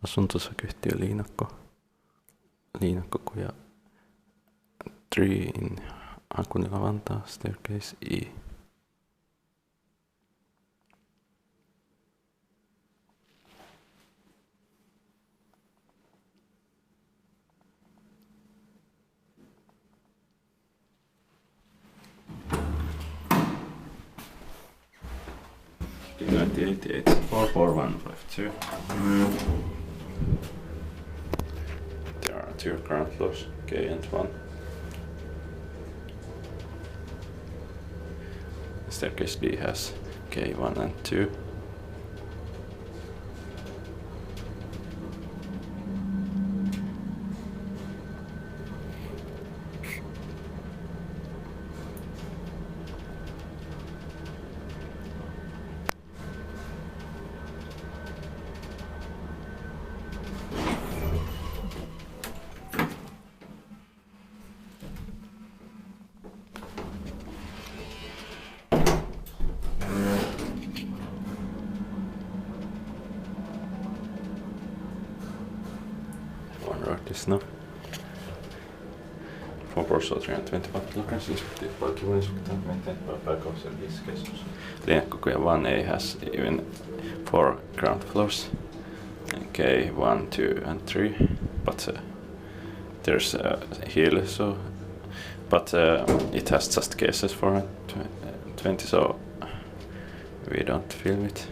Asuntosakeyhtiö Liinakkokuja 3 in Hakunila, Vantaa, staircase E. $88 44152. There are 2 ground floors, K and 1. Staircase B has K1 and 2. One road is now. 4 Porso 320 pattilakans inspected parking inspected maintained by back of service keskus. Liinakkokuja 1A has even 4 ground floors, K 1, 2 and 3, but there's a hill, so but it has just cases for 20, so we don't film it.